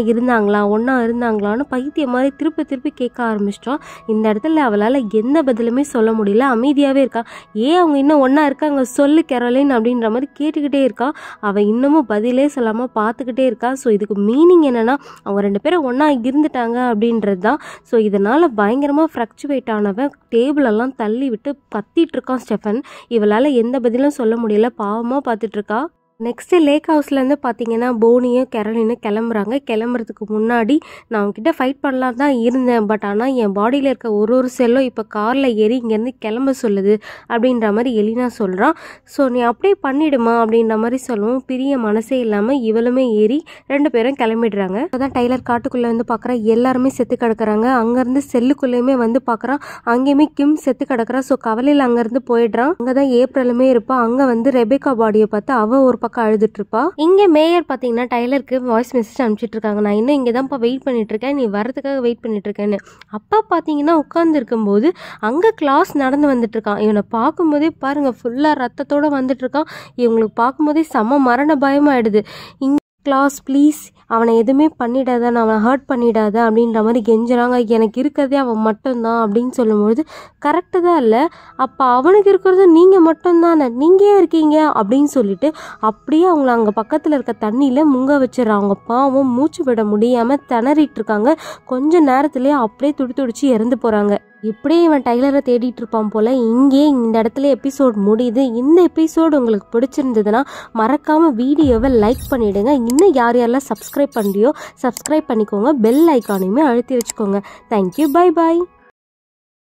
இருந்தாங்களான்னு பைத்திய மாதிரி திருப்பி கேட்க ஆரம்பிச்சிட்டான். இந்த இடத்துல அவளால் எந்த பதிலுமே சொல்ல முடியல, அமைதியாகவே இருக்கா. ஏன் அவங்க இன்னும் ஒன்றா இருக்காங்க சொல்லு கேரோலின் அப்படின்ற மாதிரி கேட்டுக்கிட்டே இருக்கா. அவள் இன்னமும் பதிலே சொல்லாமல் பார்த்துக்கிட்டே இருக்கா. ஸோ இதுக்கு மீனிங் என்னென்னா அவங்க ரெண்டு பேரும் ஒன்றா இருந்துட்டாங்க அப்படின்றது தான். ஸோ இதனால் பயங்கரமாக ஃப்ளக்சுவேட் ஆனவன் டேபிளெல்லாம் தள்ளி விட்டு கத்திட்டு இருக்கான் ஸ்டெஃபன். இவளால் எந்த பதிலும் சொல்ல முடியல, பாவமாக பார்த்துட்டு இருக்கா. நெக்ஸ்ட்டு லேக் ஹவுஸ்லேருந்து பார்த்தீங்கன்னா போனியும் கேரோலினும் கிளம்புறாங்க. கிளம்புறதுக்கு முன்னாடி நான் அவங்ககிட்ட ஃபைட் பண்ணலாம் தான் இருந்தேன், பட் ஆனால் என் பாடியில் இருக்க ஒரு செல்லும் இப்போ காரில் ஏறி இங்கேருந்து கிளம்ப சொல்லுது அப்படின்ற மாதிரி எலினா சொல்கிறான். ஸோ நீ அப்படியே பண்ணிடுமா அப்படின்ற மாதிரி சொல்லவும் பிரிய மனசே இல்லாமல் இவளுமே ஏறி ரெண்டு பேரும் கிளம்பிடுறாங்க. அதான் டைலர் காட்டுக்குள்ளே வந்து பார்க்குறா, எல்லாருமே செத்து கிடக்குறாங்க. அங்கேருந்து செல்லுக்குள்ளேயுமே வந்து பார்க்குறான், அங்கேயுமே கிம் செத்து கிடக்குறா. ஸோ கவலையில் அங்கேருந்து போயிடுறான். அங்கே தான் ஏப்ரலுமே இருப்பா. அங்கே வந்து ரெபேக்கா பாடியை பார்த்து அவள் ஒரு பக்கம் அழுதுட்டு இருப்பா. இங்க மேயர் பாத்தீங்கன்னா டைலருக்கு வாய்ஸ் மெசேஜ் அனுப்பிச்சிட்டு இருக்காங்க, நான் இன்னும் இங்கே தான்ப்பா வெயிட் பண்ணிட்டு இருக்கேன், நீ வரதுக்காக வெயிட் பண்ணிட்டு இருக்கேன்னு. அப்பா பாத்தீங்கன்னா உட்கார்ந்து இருக்கும்போது அங்க கிளாஸ் நடந்து வந்துட்டு இருக்கான். இவனை பார்க்கும்போதே பாருங்க ஃபுல்லா ரத்தத்தோட வந்துட்டு இருக்கான். இவங்களுக்கு பார்க்கும்போதே செம மரண பயமாயிடுது. கிளாஸ் ப்ளீஸ் அவனை எதுவுமே பண்ணிடாத, நான் அவனை ஹர்ட் பண்ணிடாத அப்படின்ற மாதிரி கெஞ்சுறாங்க. எனக்கு இருக்கிறதே அவன் மட்டும்தான் அப்படின்னு சொல்லும்பொழுது கரெக்டு தான் இல்லை, அப்போ அவனுக்கு இருக்கிறது நீங்கள் மட்டும்தானே, நீங்கள் ஏன் இருக்கீங்க அப்படின்னு சொல்லிட்டு அப்படியே அவங்கள அங்கே பக்கத்தில் இருக்க தண்ணியில் முங்க வச்சிடறாங்க. பாவம் மூச்சு விட முடியாமல் திணறிட்டு இருக்காங்க. கொஞ்ச நேரத்துலேயே அப்படியே துடிச்சு இறந்து போகிறாங்க. இப்படியே இவன் டைலரை தேடிட்டு இருப்பான் போல். இங்கே இந்த இடத்துல எபிசோட் முடியுது. இந்த எபிசோடு உங்களுக்கு பிடிச்சிருந்ததுன்னா மறக்காமல் வீடியோவை லைக் பண்ணிவிடுங்க. இன்னும் யாரெல்லாம் சப்ஸ்கிரைப் பண்ணலையோ சப்ஸ்கிரைப் பண்ணிக்கோங்க, பெல் ஐக்கானையுமே அழுத்தி வச்சுக்கோங்க. Thank you, bye bye.